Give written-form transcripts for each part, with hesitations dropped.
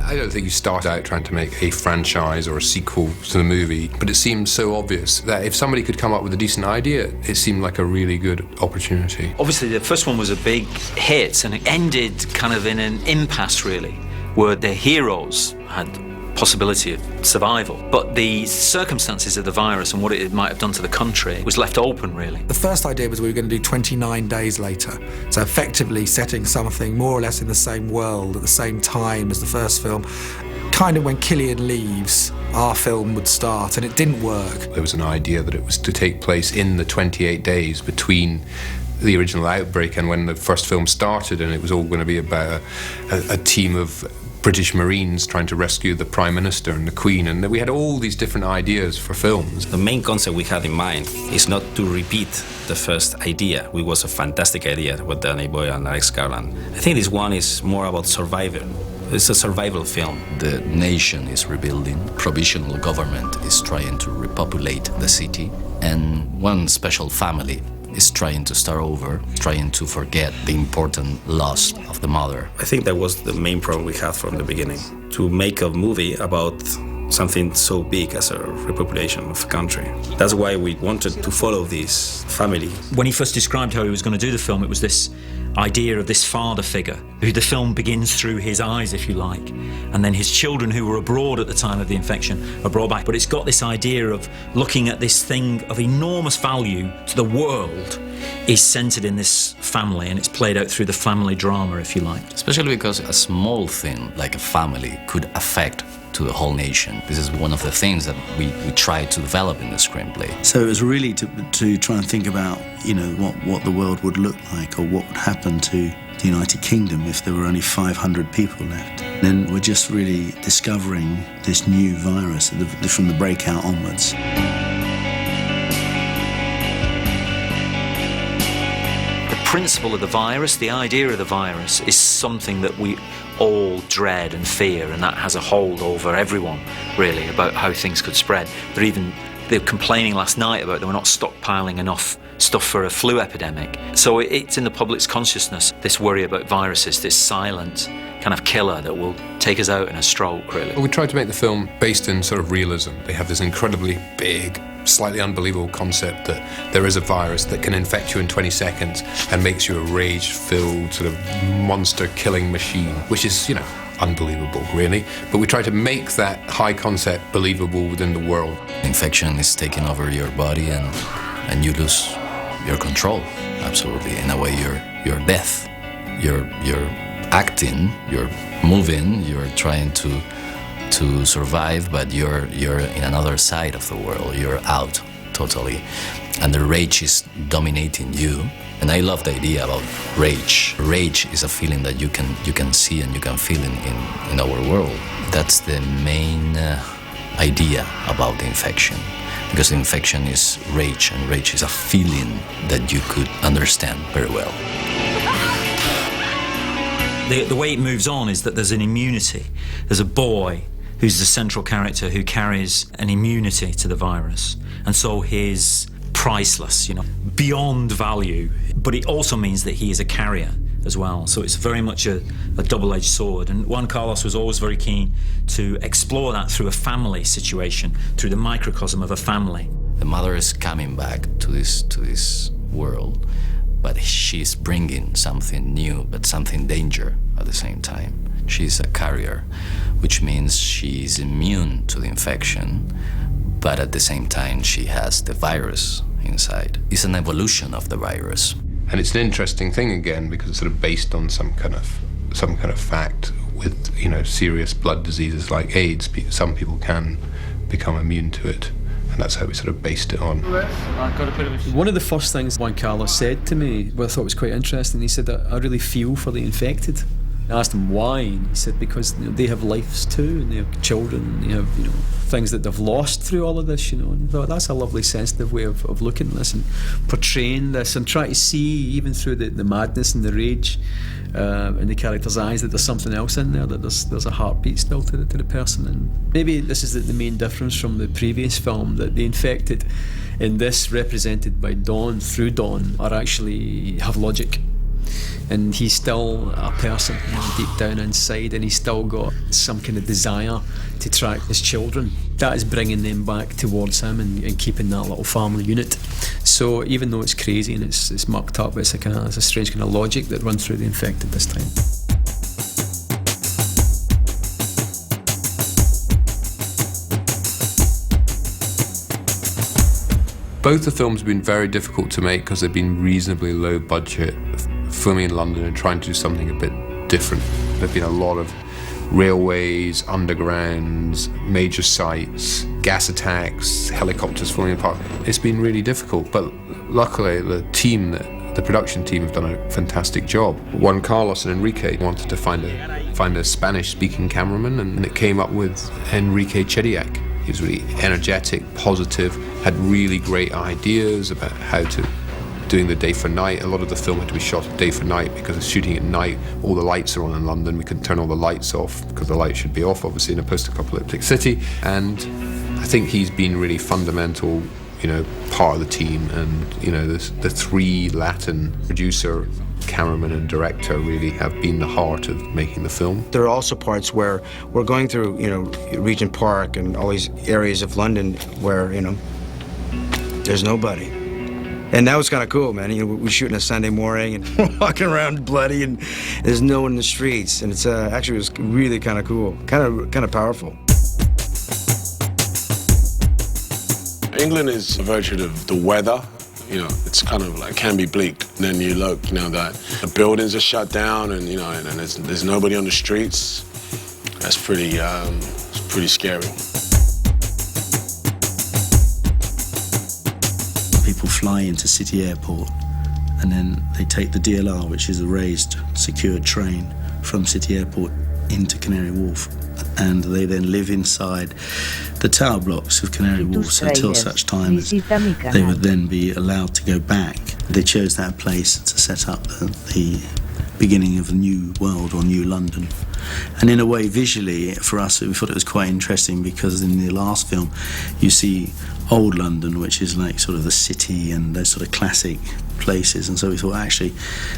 I don't think you start out trying to make a franchise or a sequel to the movie, but it seemed so obvious that if somebody could come up with a decent idea, it seemed like a really good opportunity. Obviously, the first one was a big hit, and it ended kind of in an impasse, really, where the heroes had possibility of survival, but the circumstances of the virus and what it might have done to the country was left open, really. The first idea was we were going to do 29 days later, so effectively setting something more or less in the same world at the same time as the first film. Kind of when Killian leaves, our film would start, and it didn't work. There was an idea that it was to take place in the 28 days between the original outbreak and when the first film started, and it was all going to be about a team of British Marines trying to rescue the Prime Minister and the Queen, and we had all these different ideas for films. The main concept we had in mind is not to repeat the first idea, which was a fantastic idea with Danny Boyle and Alex Garland. I think this one is more about survival. It's a survival film. The nation is rebuilding, provisional government is trying to repopulate the city, and one special family is trying to start over, trying to forget the important loss of the mother. I think that was the main problem we had from the beginning, to make a movie about something so big as a repopulation of a country. That's why we wanted to follow this family. When he first described how he was going to do the film, it was this idea of this father figure, who the film begins through his eyes, if you like, and then his children who were abroad at the time of the infection are brought back. But it's got this idea of looking at this thing of enormous value to the world is centred in this family, and it's played out through the family drama, if you like. Especially because a small thing like a family could affect to the whole nation. This is one of the things that we try to develop in the screenplay. So it was really to try and think about, you know, what the world would look like, or what would happen to the United Kingdom if there were only 500 people left. And then we're just really discovering this new virus from the breakout onwards. The principle of the virus, the idea of the virus, is something that we all dread and fear, and that has a hold over everyone, really, about how things could spread. They were complaining last night about they were not stockpiling enough stuff for a flu epidemic. So it's in the public's consciousness, this worry about viruses, this silent kind of killer that will take us out in a stroke, really. We tried to make the film based in sort of realism. They have this incredibly big, slightly unbelievable concept that there is a virus that can infect you in 20 seconds and makes you a rage-filled sort of monster-killing machine, which is, you know, unbelievable, really. But we try to make that high concept believable within the world. Infection is taking over your body, and you lose your control. Absolutely. In a way, you're death. You're acting, you're moving, you're trying to survive, but you're in another side of the world. You're out totally, and the rage is dominating you. And I love the idea about rage. Rage is a feeling that you can see and you can feel in our world. That's the main idea about the infection, because the infection is rage, and rage is a feeling that you could understand very well. The way it moves on is that there's an immunity. There's a boy who's the central character who carries an immunity to the virus, and so he's priceless, you know, beyond value. But it also means that he is a carrier as well, so it's very much a double-edged sword. And Juan Carlos was always very keen to explore that through a family situation, through the microcosm of a family. The mother is coming back to this world, but she's bringing something new, but something danger at the same time. She's a carrier, which means she's immune to the infection, but at the same time she has the virus inside. It's an evolution of the virus. And it's an interesting thing again, because it's sort of based on some kind of fact. With, you know, serious blood diseases like AIDS, some people can become immune to it. And that's how we sort of based it on. One of the first things Juan Carlos said to me, what I thought was quite interesting, he said that I really feel for the infected. I asked him why, and he said because, you know, they have lives too, and they have children, and they have, you know, things that they've lost through all of this, you know. And I thought that's a lovely, sensitive way of looking at this and portraying this, and trying to see, even through the madness and the rage in the character's eyes, that there's something else in there, that there's a heartbeat still to the person. And maybe this is the main difference from the previous film, that the infected in this, represented by Dawn, through Dawn, are actually have logic. and he's still a person, you know, deep down inside, and he's still got some kind of desire to track his children. That is bringing them back towards him and keeping that little family unit. So even though it's crazy and it's mucked up, it's a strange kind of logic that runs through The Infected this time. Both the films have been very difficult to make because they've been reasonably low budget, filming in London and trying to do something a bit different. There've been a lot of railways, undergrounds, major sites, gas attacks, helicopters falling apart. It's been really difficult, but luckily the production team have done a fantastic job. Juan Carlos and Enrique wanted to find a Spanish-speaking cameraman, and it came up with Enrique Chediak. He was really energetic, positive, had really great ideas about how to doing the day for night. A lot of the film had to be shot day for night because it's shooting at night. All the lights are on in London. We couldn't turn all the lights off because the lights should be off, obviously, in a post-apocalyptic city. And I think he's been really fundamental, you know, part of the team. And, you know, the three Latin producer, cameraman and director really have been the heart of making the film. There are also parts where we're going through, you know, Regent Park and all these areas of London where, you know, there's nobody. And that was kind of cool, man. You know, we're shooting a Sunday morning and we're walking around bloody and there's no one in the streets. And it's actually it was really kind of cool, kind of powerful. England is a virtue of the weather. You know, it's kind of like can be bleak. And then you look, you know, that the buildings are shut down, and you know, and there's nobody on the streets. That's pretty, it's pretty scary. People fly into City Airport, and then they take the DLR, which is a raised, secured train from City Airport into Canary Wharf, and they then live inside the tower blocks of Canary Wharf, so until such time as they would then be allowed to go back. They chose that place to set up the beginning of a new world, or new London. And in a way, visually, for us, we thought it was quite interesting because in the last film, you see old London, which is like sort of the city and those sort of classic places. And so we thought, actually,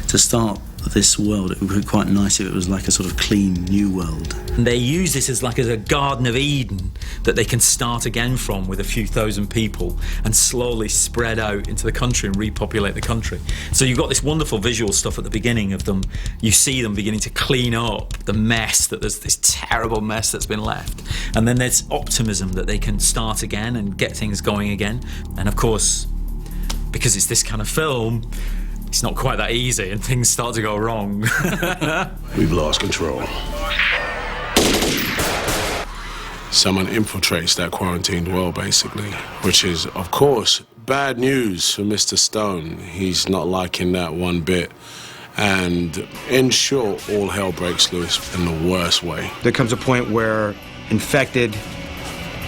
to start this world, it would be quite nice if it was like a sort of clean new world. And they use this as a Garden of Eden that they can start again from with a few thousand people and slowly spread out into the country and repopulate the country. So you've got this wonderful visual stuff at the beginning of them. You see them beginning to clean up the mess, that there's this terrible mess that's been left. And then there's optimism that they can start again and get things going again. And of course, because it's this kind of film, it's not quite that easy and things start to go wrong. We've lost control. Someone infiltrates that quarantined world, basically, which is, of course, bad news for Mr. Stone. He's not liking that one bit. And in short, all hell breaks loose in the worst way. There comes a point where infected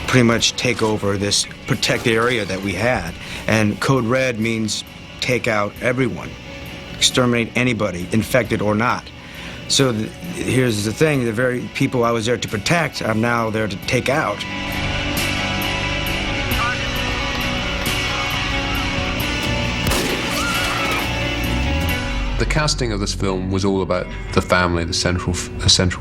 pretty much take over this protected area that we had. And Code Red means take out everyone, exterminate anybody, infected or not. So here's the thing, the very people I was there to protect, I'm now there to take out. The casting of this film was all about the family, the central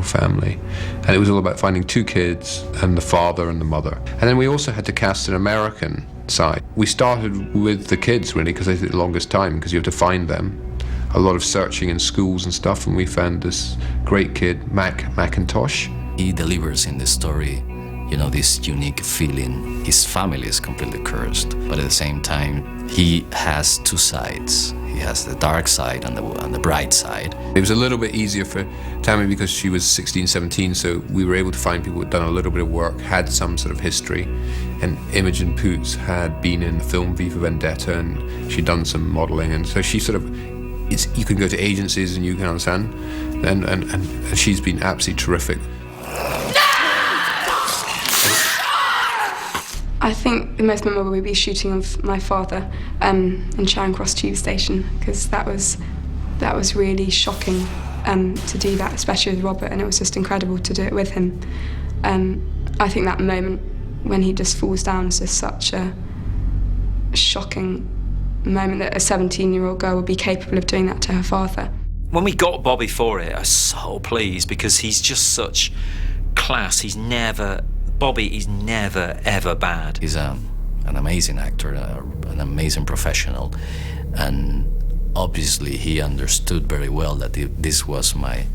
family. And it was all about finding two kids and the father and the mother. And then we also had to cast an American side. We started with the kids, really, because they took the longest time, because you have to find them. A lot of searching in schools and stuff, and we found this great kid, Macintosh. He delivers in the story, you know, this unique feeling. His family is completely cursed, but at the same time, he has two sides. He has the dark side and the bright side. It was a little bit easier for Tammy because she was 16, 17, so we were able to find people who had done a little bit of work, had some sort of history. And Imogen Poots had been in the film V for Vendetta, and she'd done some modelling, and so she sort of, you can go to agencies and you can understand, and she's been absolutely terrific. I think the most memorable would be shooting of my father in Charing Cross Tube Station, because that was really shocking to do that, especially with Robert, and it was just incredible to do it with him. I think that moment when he just falls down is just such a shocking moment that a 17-year-old girl would be capable of doing that to her father. When we got Bobby for it, I was so pleased because he's just such class. Bobby is never, ever bad. He's an amazing actor, an amazing professional, and obviously he understood very well that this was my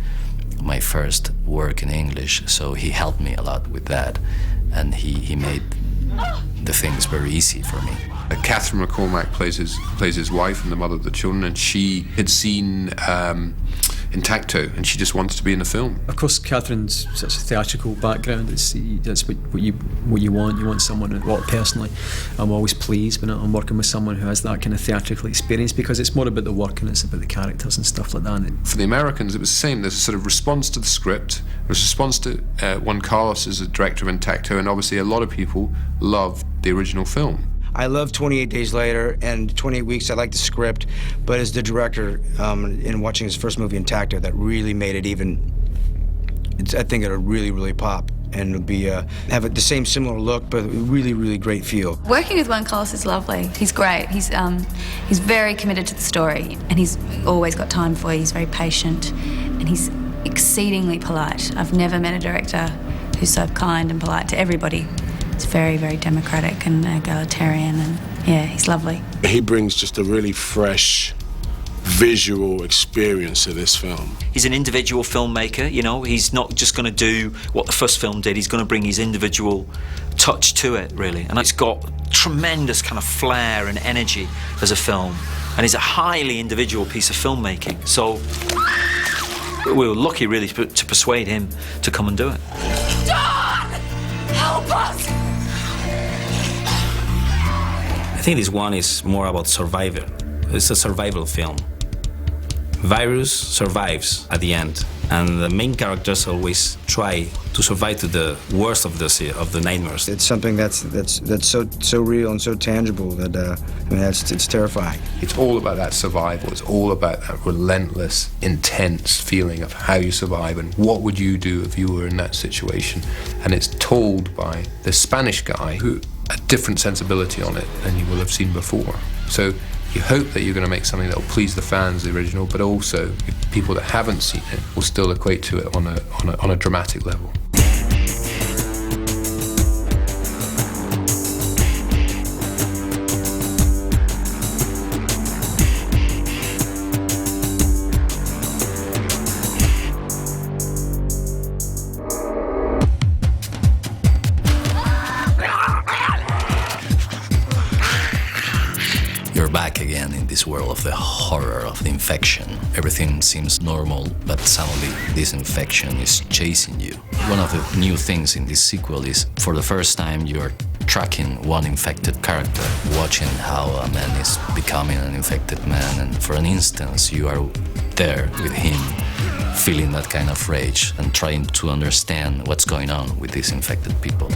first work in English, so he helped me a lot with that, and he made the things very easy for me. Catherine McCormack plays his wife and the mother of the children, and she had seen Intacto, and she just wanted to be in the film. Of course, Catherine's such a theatrical background. That's what you want. You want someone. Well, personally, I'm always pleased when I'm working with someone who has that kind of theatrical experience, because it's more about the work and it's about the characters and stuff like that. For the Americans, it was the same. There's a sort of response to the script. There's a response to Juan Carlos as a director of Intacto, and obviously a lot of people loved the original film. I love 28 Days Later and 28 Weeks. I like the script, but as the director, in watching his first movie, Intacto, that really made it even. I think it'll really, really pop, and it'll be have the same similar look, but really, really great feel. Working with Juan Carlos is lovely. He's great. He's very committed to the story, and he's always got time for you. He's very patient, and he's exceedingly polite. I've never met a director who's so kind and polite to everybody. He's very, very democratic and egalitarian, and yeah, he's lovely. He brings just a really fresh visual experience to this film. He's an individual filmmaker, you know. He's not just going to do what the first film did. He's going to bring his individual touch to it, really. And it's got tremendous kind of flair and energy as a film. And it's a highly individual piece of filmmaking. So we were lucky, really, to persuade him to come and do it. John! Help us! I think this one is more about survival. It's a survival film. Virus survives at the end, and the main characters always try to survive to the worst of the nightmares. It's something that's so real and so tangible that it's terrifying. It's all about that survival. It's all about that relentless, intense feeling of how you survive and what would you do if you were in that situation. And it's told by the Spanish guy who a different sensibility on it than you will have seen before. So you hope that you're going to make something that will please the fans of the original, but also people that haven't seen it will still equate to it on a dramatic level. Back again in this world of the horror of the infection. Everything seems normal, but suddenly this infection is chasing you. One of the new things in this sequel is, for the first time, you're tracking one infected character, watching how a man is becoming an infected man, and for an instance, you are there with him, feeling that kind of rage and trying to understand what's going on with these infected people.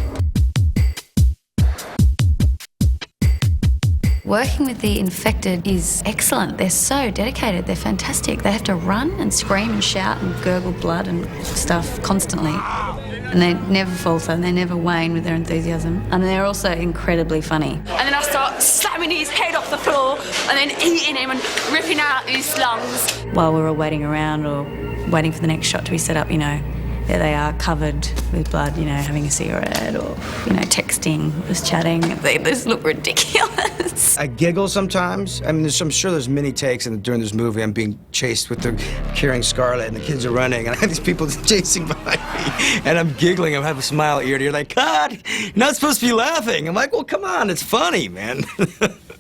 Working with the infected is excellent. They're so dedicated. They're fantastic. They have to run and scream and shout and gurgle blood and stuff constantly. And they never falter and they never wane with their enthusiasm. And they're also incredibly funny. And then I start slamming his head off the floor and then eating him and ripping out his lungs. While we're all waiting around or waiting for the next shot to be set up, you know, there they are covered with blood, you know, having a cigarette or, you know, texting, just chatting. They just look ridiculous. I giggle sometimes. I mean, I'm sure there's many takes during this movie. I'm being chased with carrying Scarlett, and the kids are running, and I have these people chasing behind me, and I'm giggling. I have a smile ear to ear, like, God, you're not supposed to be laughing. I'm like, well, come on, it's funny, man.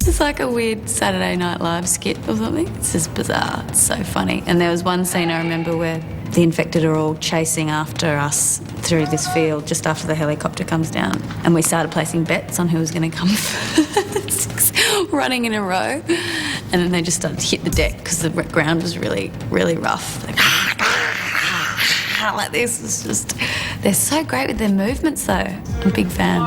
It's like a weird Saturday Night Live skit or something. It's just bizarre. It's so funny. And there was one scene I remember where the infected are all chasing after us through this field just after the helicopter comes down. And we started placing bets on who was going to come first, running in a row. And then they just started to hit the deck because the ground was really, really rough. Like this. It's just, they're so great with their movements, though. I'm a big fan.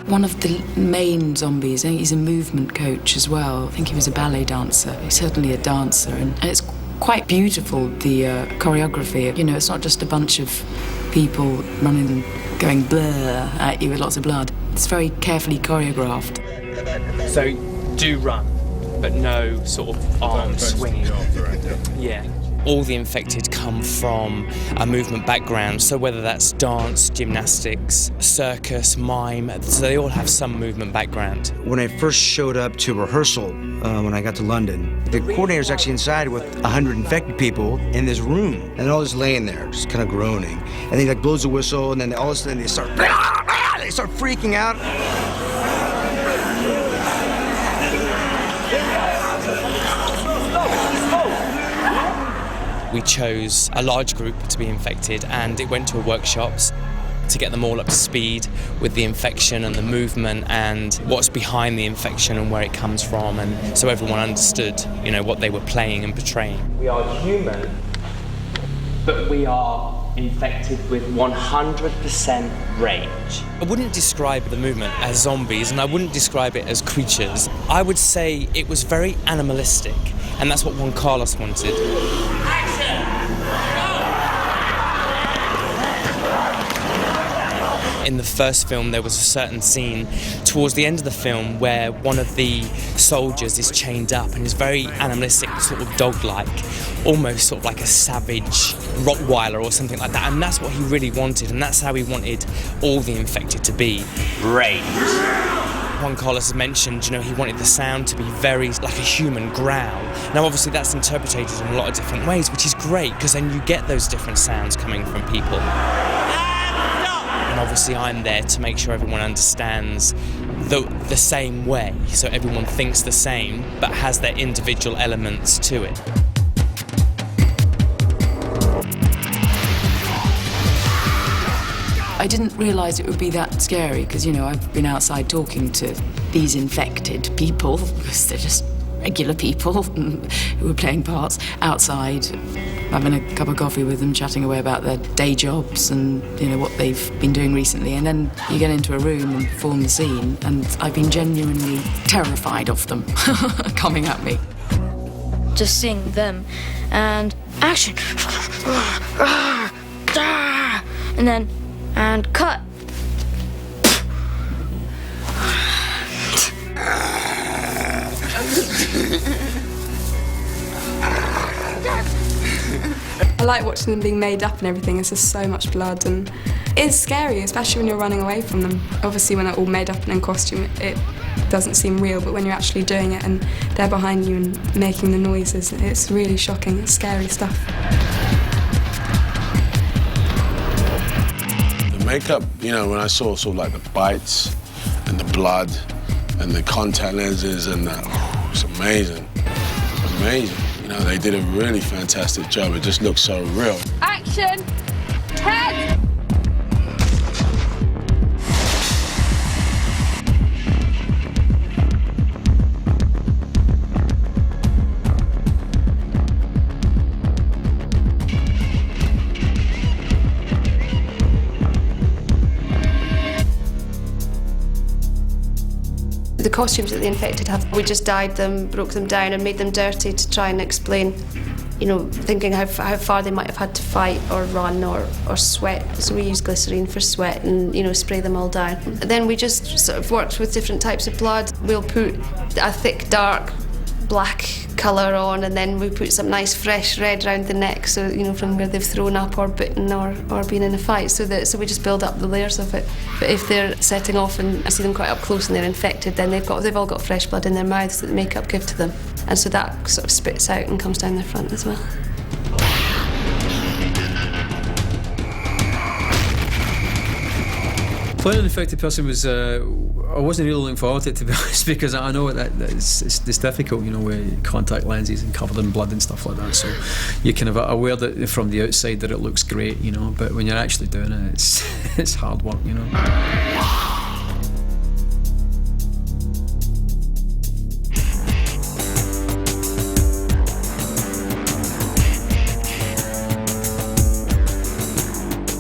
One of the main zombies, he's a movement coach as well. I think he was a ballet dancer. He's certainly a dancer, and it's quite beautiful, the choreography. You know, it's not just a bunch of people running, going blur at you with lots of blood. It's very carefully choreographed. So do run, but no sort of arm swinging. Yeah. All the infected come from a movement background, so whether that's dance, gymnastics, circus, mime, so they all have some movement background. When I first showed up to rehearsal, when I got to London, the coordinator's actually inside with 100 infected people in this room, and they're all just laying there, just kind of groaning. And then he like blows a whistle, and then all of a sudden they start freaking out. We chose a large group to be infected, and it went to workshops to get them all up to speed with the infection and the movement and what's behind the infection and where it comes from, and so everyone understood, you know, what they were playing and portraying. We are human, but we are infected with 100% rage. I wouldn't describe the movement as zombies, and I wouldn't describe it as creatures. I would say it was very animalistic, and that's what Juan Carlos wanted. In the first film, there was a certain scene towards the end of the film where one of the soldiers is chained up and is very animalistic, sort of dog-like, almost sort of like a savage Rottweiler or something like that. And that's what he really wanted, and that's how he wanted all the infected to be. Rage. Juan Carlos has mentioned, you know, he wanted the sound to be very like a human growl. Now, obviously, that's interpreted in a lot of different ways, which is great, because then you get those different sounds coming from people. And obviously I'm there to make sure everyone understands the same way, so everyone thinks the same but has their individual elements to it. I didn't realise it would be that scary because, you know, I've been outside talking to these infected people because they're just regular people who were playing parts outside, having a cup of coffee with them, chatting away about their day jobs and, you know, what they've been doing recently. And then you get into a room and perform the scene, and I've been genuinely terrified of them coming at me. Just seeing them and action, and then and cut. I like watching them being made up and everything. It's just so much blood, and it's scary, especially when you're running away from them. Obviously, when they're all made up and in costume, it doesn't seem real, but when you're actually doing it and they're behind you and making the noises, it's really shocking. It's scary stuff. The makeup, you know, when I saw sort of like the bites and the blood and the contact lenses and that, it's amazing. It was amazing. You know, they did a really fantastic job. It just looks so real. Action! Head! The costumes that the infected have, we just dyed them, broke them down and made them dirty to try and explain, you know, thinking how far they might have had to fight or run or sweat. So we use glycerine for sweat and, you know, spray them all down. And then we just sort of worked with different types of blood. We'll put a thick, dark, black colour on, and then we put some nice fresh red around the neck, so, you know, from where they've thrown up or bitten or been in a fight, so we just build up the layers of it. But if they're setting off and I see them quite up close and they're infected, then they've all got fresh blood in their mouths that the makeup give to them, and so that sort of spits out and comes down their front as well. Playing an infected person was, I wasn't really looking forward to it, to be honest, because I know that it's difficult, you know, with contact lenses and covered in blood and stuff like that, so you're kind of aware that from the outside that it looks great, you know, but when you're actually doing it, it's hard work, you know.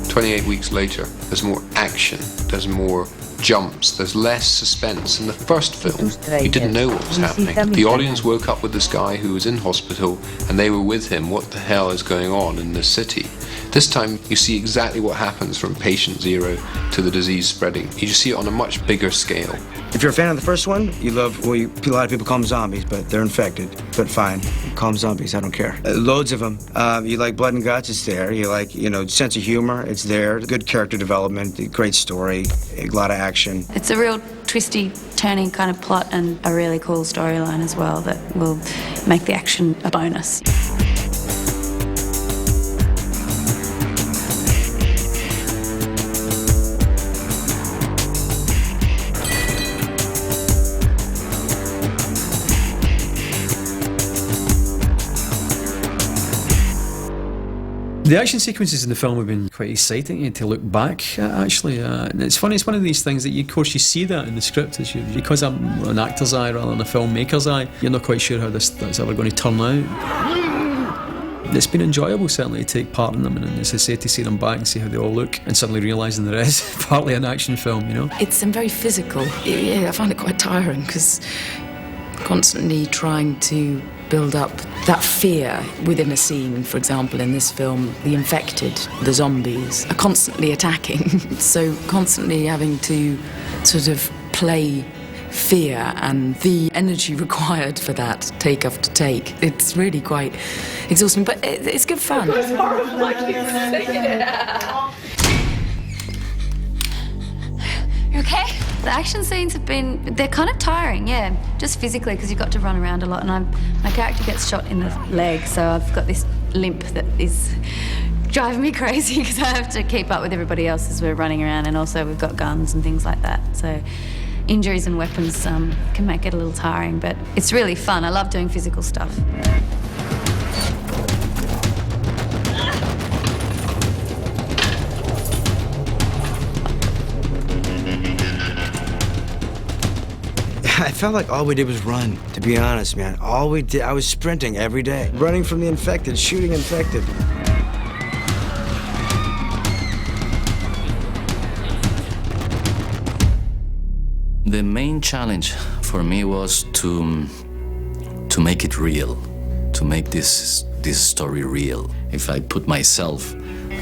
28 weeks later, there's more action, there's more jumps, there's less suspense. In the first film, you didn't know what was happening. The audience woke up with this guy who was in hospital and they were with him. What the hell is going on in this city? This time, you see exactly what happens from patient zero to the disease spreading. You just see it on a much bigger scale. If you're a fan of the first one, you love, well, a lot of people call them zombies, but they're infected. But fine, call them zombies, I don't care. Loads of them. You like blood and guts, it's there. You like, sense of humor, it's there. Good character development, great story, a lot of action. It's a real twisty, turning kind of plot and a really cool storyline as well that will make the action a bonus. The action sequences in the film have been quite exciting to look back at, actually. And it's funny, it's one of these things that, of course, you see that in the script. Because I'm an actor's eye rather than a filmmaker's eye, you're not quite sure how that's ever going to turn out. It's been enjoyable, certainly, to take part in them, and as I say, to see them back and see how they all look, and suddenly realising there is partly an action film, It's very physical. Yeah, I find it quite tiring, because constantly trying to build up that fear within a scene. For example, in this film, the infected, the zombies, are constantly attacking. So constantly having to sort of play fear and the energy required for that, take after take. It's really quite exhausting, but it's good fun. It was horrifying. You okay? The action scenes they're kind of tiring, yeah, just physically, because you've got to run around a lot, and my character gets shot in the leg, so I've got this limp that is driving me crazy because I have to keep up with everybody else as we're running around, and also we've got guns and things like that, so injuries and weapons can make it a little tiring, but it's really fun. I love doing physical stuff. I felt like all we did was run, to be honest, man. All we did, I was sprinting every day, running from the infected, shooting infected. The main challenge for me was to make it real, to make this story real. If I put myself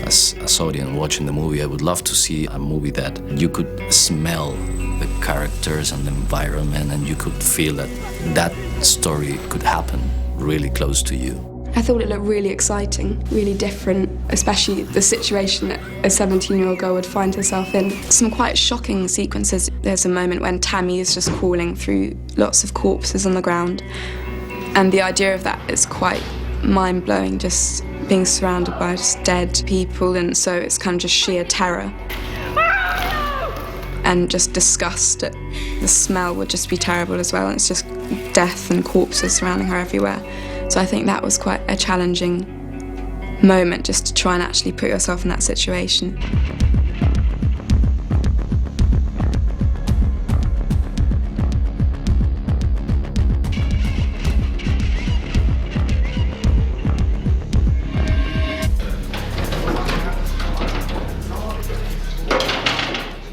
as audience watching the movie, I would love to see a movie that you could smell the characters and the environment, and you could feel that story could happen really close to you. I thought it looked really exciting, really different, especially the situation that a 17-year-old girl would find herself in. Some quite shocking sequences. There's a moment when Tammy is just crawling through lots of corpses on the ground, and the idea of that is quite mind-blowing, just being surrounded by just dead people, and so it's kind of just sheer terror. And just disgust at the smell would just be terrible as well. And it's just death and corpses surrounding her everywhere. So I think that was quite a challenging moment, just to try and actually put yourself in that situation.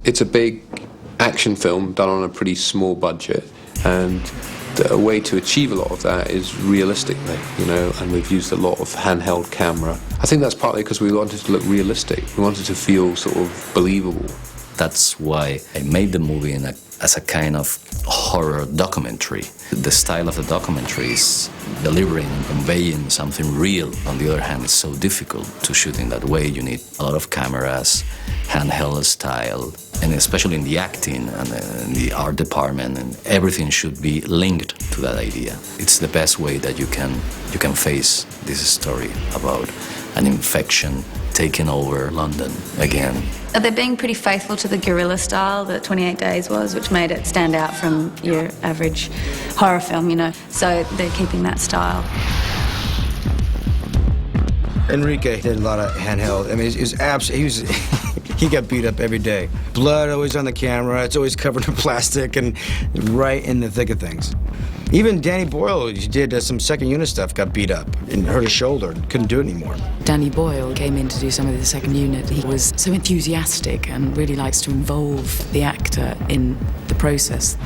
It's a big action film done on a pretty small budget, and the way to achieve a lot of that is realistically, and we've used a lot of handheld camera. I think that's partly because we wanted to look realistic. We wanted to feel sort of believable. That's why I made the movie as a kind of horror documentary. The style of the documentary is delivering and conveying something real. On the other hand, it's so difficult to shoot in that way. You need a lot of cameras, handheld style, and especially in the acting and in the art department, and everything should be linked to that idea. It's the best way that you can face this story about an infection taking over London again. They're being pretty faithful to the guerrilla style that 28 Days was, which made it stand out from your average horror film, So they're keeping that style. Enrique did a lot of handheld. I mean, he was he got beat up every day. Blood always on the camera, it's always covered in plastic and right in the thick of things. Even Danny Boyle, who did some second unit stuff, got beat up and hurt his shoulder and couldn't do it anymore. Danny Boyle came in to do some of the second unit. He was so enthusiastic and really likes to involve the actor in the process.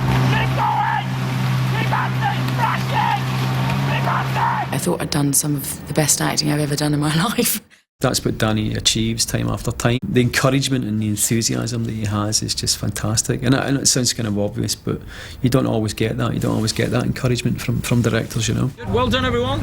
I thought I'd done some of the best acting I've ever done in my life. That's what Danny achieves time after time. The encouragement and the enthusiasm that he has is just fantastic. And it sounds kind of obvious, but you don't always get that. You don't always get that encouragement from directors, you know. Well done, everyone.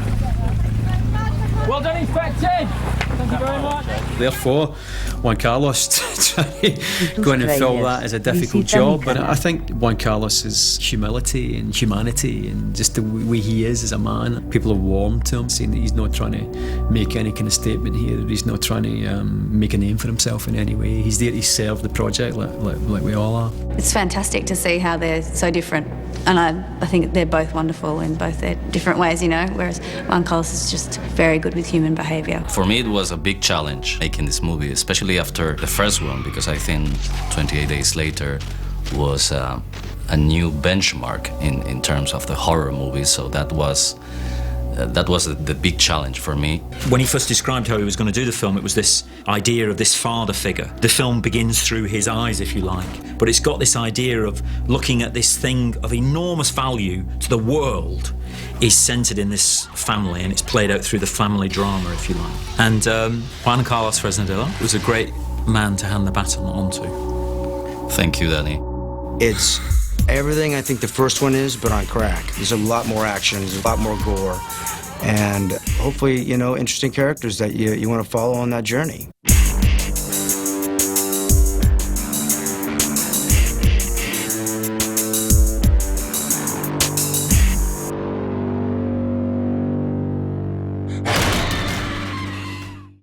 Well done, Infected. Thank you very much. Therefore, Juan Carlos trying to go in and fill that is a difficult job. But I think Juan Carlos's humility and humanity and just the way he is as a man, people are warm to him, saying that he's not trying to make any kind of statement here, that he's not trying to make a name for himself in any way. He's there to serve the project like we all are. It's fantastic to see how they're so different. And I think they're both wonderful in both their different ways, you know, whereas Juan Carlos is just very good with human behaviour. For me, it was a big challenge making this movie, especially after the first one, because I think 28 Days Later was a new benchmark in terms of the horror movies, so that was the big challenge for me. When he first described how he was going to do the film, it was this idea of this father figure. The film begins through his eyes, if you like, but it's got this idea of looking at this thing of enormous value to the world is centred in this family, and it's played out through the family drama, if you like. And Juan Carlos Fresnadillo was a great man to hand the baton on to. Thank you, Danny. It's everything I think the first one is, but on crack. There's a lot more action, there's a lot more gore, and hopefully, you know, interesting characters that you want to follow on that journey.